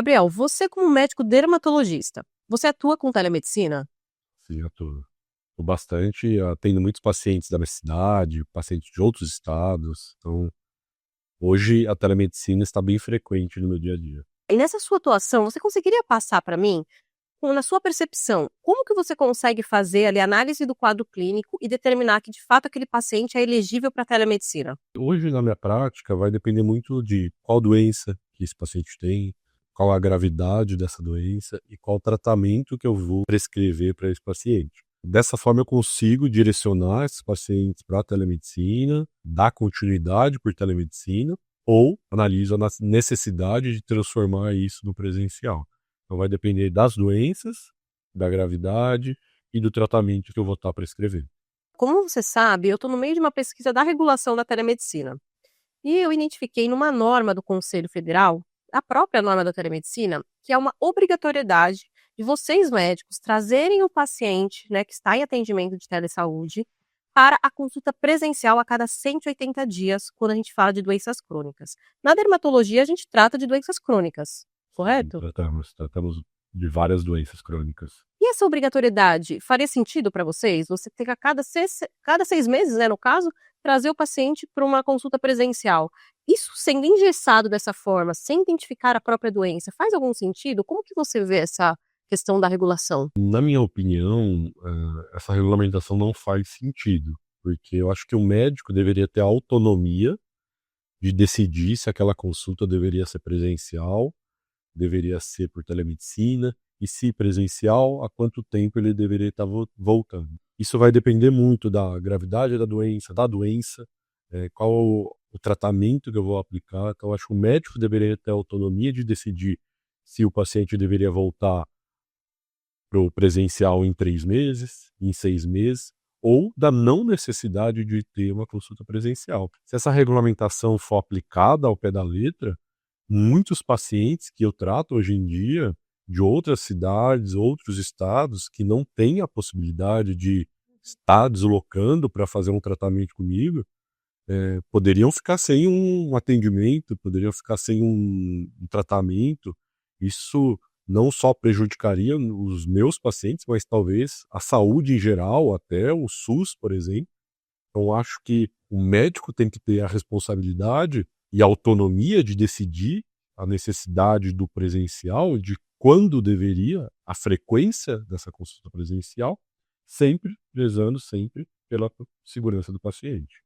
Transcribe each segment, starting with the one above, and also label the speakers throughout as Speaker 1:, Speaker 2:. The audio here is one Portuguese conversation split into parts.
Speaker 1: Gabriel, você como médico dermatologista, você atua com telemedicina?
Speaker 2: Sim, atuo. Atuo bastante, atendo muitos pacientes da minha cidade, pacientes de outros estados. Então, hoje a telemedicina está bem frequente no meu dia a dia.
Speaker 1: E nessa sua atuação, você conseguiria passar para mim, na sua percepção, como que você consegue fazer ali a análise do quadro clínico e determinar que de fato aquele paciente é elegível para telemedicina?
Speaker 2: Hoje, na minha prática, vai depender muito de qual doença que esse paciente tem, qual a gravidade dessa doença e qual tratamento que eu vou prescrever para esse paciente. Dessa forma, eu consigo direcionar esses pacientes para a telemedicina, dar continuidade por telemedicina, ou analiso a necessidade de transformar isso no presencial. Então, vai depender das doenças, da gravidade e do tratamento que eu vou estar prescrevendo.
Speaker 1: Como você sabe, eu estou no meio de uma pesquisa da regulação da telemedicina. E eu identifiquei numa norma do Conselho Federal, a própria norma da telemedicina, que é uma obrigatoriedade de vocês médicos trazerem o paciente, né, que está em atendimento de telesaúde para a consulta presencial a cada 180 dias, quando a gente fala de doenças crônicas. Na dermatologia, a gente trata de doenças crônicas,
Speaker 2: Sim,
Speaker 1: correto?
Speaker 2: tratamos de várias doenças crônicas.
Speaker 1: E essa obrigatoriedade faria sentido para vocês? Você ter que a cada 6 meses, né, no caso, trazer o paciente para uma consulta presencial. Isso sendo engessado dessa forma, sem identificar a própria doença, faz algum sentido? Como que você vê essa questão da regulação?
Speaker 2: Na minha opinião, essa regulamentação não faz sentido, porque eu acho que o médico deveria ter a autonomia de decidir se aquela consulta deveria ser presencial, deveria ser por telemedicina, e se presencial, há quanto tempo ele deveria estar voltando. Isso vai depender muito da gravidade da doença, qual o tratamento que eu vou aplicar. Então, eu acho que o médico deveria ter a autonomia de decidir se o paciente deveria voltar para o presencial em 3 meses, em 6 meses, ou da não necessidade de ter uma consulta presencial. Se essa regulamentação for aplicada ao pé da letra, muitos pacientes que eu trato hoje em dia, de outras cidades, outros estados, que não têm a possibilidade de estar deslocando para fazer um tratamento comigo, poderiam ficar sem um atendimento, poderiam ficar sem um tratamento. Isso não só prejudicaria os meus pacientes, mas talvez a saúde em geral, até o SUS, por exemplo. Então, acho que o médico tem que ter a responsabilidade e a autonomia de decidir a necessidade do presencial, de quando deveria, a frequência dessa consulta presencial, sempre prezando sempre pela segurança do paciente.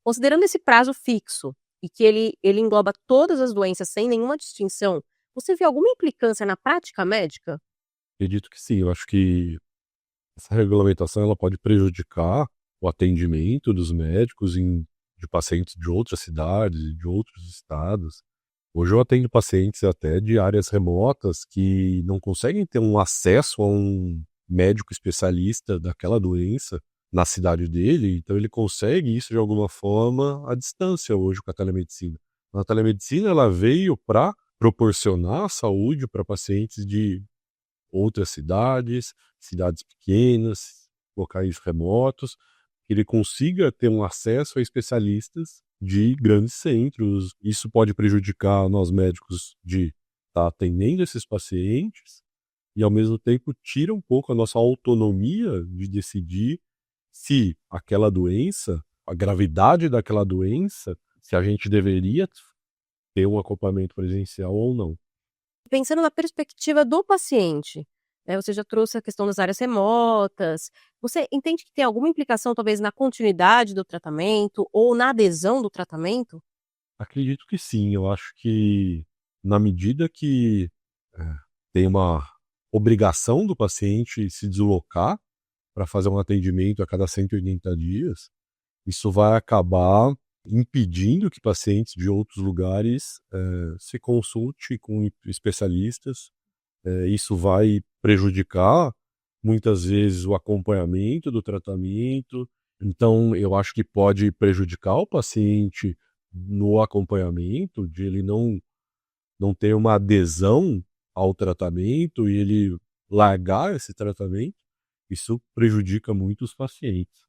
Speaker 1: Considerando esse prazo fixo e que ele engloba todas as doenças sem nenhuma distinção, você vê alguma implicância na prática médica?
Speaker 2: Acredito que sim, eu acho que essa regulamentação ela pode prejudicar o atendimento dos médicos de pacientes de outras cidades, de outros estados. Hoje eu atendo pacientes até de áreas remotas que não conseguem ter um acesso a um médico especialista daquela doença na cidade dele, então ele consegue isso de alguma forma à distância hoje com a telemedicina. A telemedicina ela veio para proporcionar saúde para pacientes de outras cidades, cidades pequenas, locais remotos, que ele consiga ter um acesso a especialistas de grandes centros. Isso pode prejudicar nós médicos de estar atendendo esses pacientes e, ao mesmo tempo, tira um pouco a nossa autonomia de decidir se aquela doença, a gravidade daquela doença, se a gente deveria ter um acompanhamento presencial ou não.
Speaker 1: Pensando na perspectiva do paciente, né, você já trouxe a questão das áreas remotas. Você entende que tem alguma implicação, talvez, na continuidade do tratamento ou na adesão do tratamento?
Speaker 2: Acredito que sim. Eu acho que na medida que, eh, tem uma obrigação do paciente se deslocar para fazer um atendimento a cada 180 dias, isso vai acabar impedindo que pacientes de outros lugares, se consulte com especialistas. Isso vai prejudicar, muitas vezes, o acompanhamento do tratamento. Então, eu acho que pode prejudicar o paciente no acompanhamento, de ele não ter uma adesão ao tratamento e ele largar esse tratamento. Isso prejudica muito os pacientes.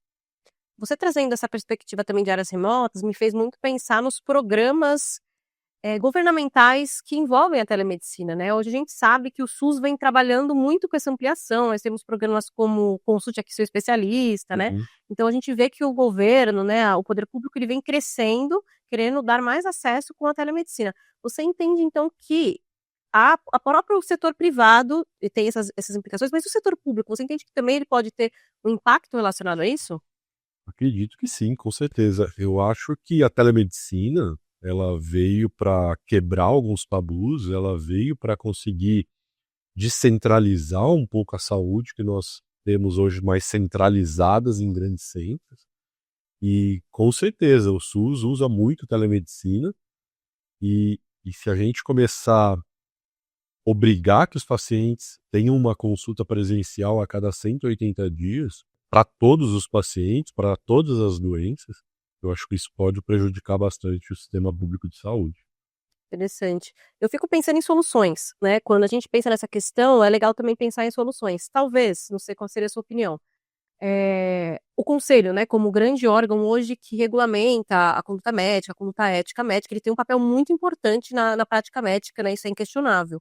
Speaker 1: Você trazendo essa perspectiva também de áreas remotas me fez muito pensar nos programas governamentais que envolvem a telemedicina, né. Hoje a gente sabe que o SUS vem trabalhando muito com essa ampliação, nós temos programas como Consulte Aqui Seu Especialista, né.
Speaker 2: Uhum.
Speaker 1: Então a gente vê que o governo, né, o poder público, ele vem crescendo, querendo dar mais acesso com a telemedicina. Você entende então que a próprio setor privado tem essas implicações, mas o setor público, você entende que também ele pode ter um impacto relacionado a isso?
Speaker 2: Acredito que sim, com certeza. Eu acho que a telemedicina, ela veio para quebrar alguns tabus, ela veio para conseguir descentralizar um pouco a saúde que nós temos hoje mais centralizadas em grandes centros. E com certeza o SUS usa muito telemedicina e se a gente começar a obrigar que os pacientes tenham uma consulta presencial a cada 180 dias, para todos os pacientes, para todas as doenças, eu acho que isso pode prejudicar bastante o sistema público de saúde.
Speaker 1: Interessante. Eu fico pensando em soluções, né, quando a gente pensa nessa questão, é legal também pensar em soluções. Talvez, não sei qual seria a sua opinião, o conselho, né, como grande órgão hoje que regulamenta a conduta médica, a conduta ética médica, ele tem um papel muito importante na prática médica, né, isso é inquestionável.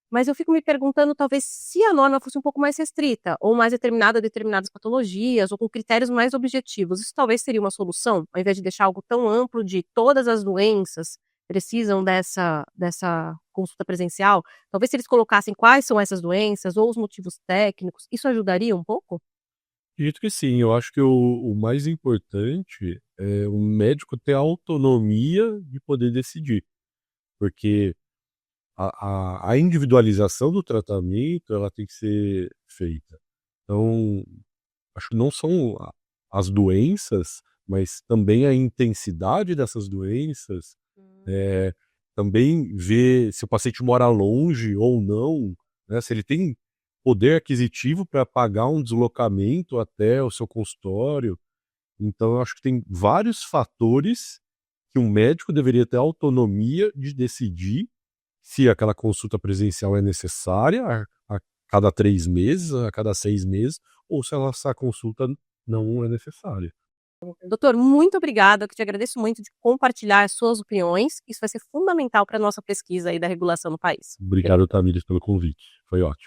Speaker 1: Mas eu fico me perguntando, talvez, se a norma fosse um pouco mais restrita, ou mais determinada a determinadas patologias, ou com critérios mais objetivos, isso talvez seria uma solução, ao invés de deixar algo tão amplo de todas as doenças precisam dessa consulta presencial, talvez se eles colocassem quais são essas doenças ou os motivos técnicos, isso ajudaria um pouco?
Speaker 2: Acredito que sim, eu acho que o mais importante é o médico ter a autonomia de poder decidir, porque a individualização do tratamento, ela tem que ser feita. Então, acho que não são as doenças, mas também a intensidade dessas doenças,
Speaker 1: Hum.
Speaker 2: eh, também ver se o paciente mora longe ou não, né, se ele tem poder aquisitivo para pagar um deslocamento até o seu consultório. Então eu acho que tem vários fatores que um médico deveria ter autonomia de decidir se aquela consulta presencial é necessária a cada 3 meses, a cada 6 meses, ou se essa consulta não é necessária.
Speaker 1: Doutor, muito obrigada, eu que te agradeço muito de compartilhar as suas opiniões, isso vai ser fundamental para a nossa pesquisa aí da regulação no país.
Speaker 2: Obrigado, Tamires, pelo convite. Foi ótimo.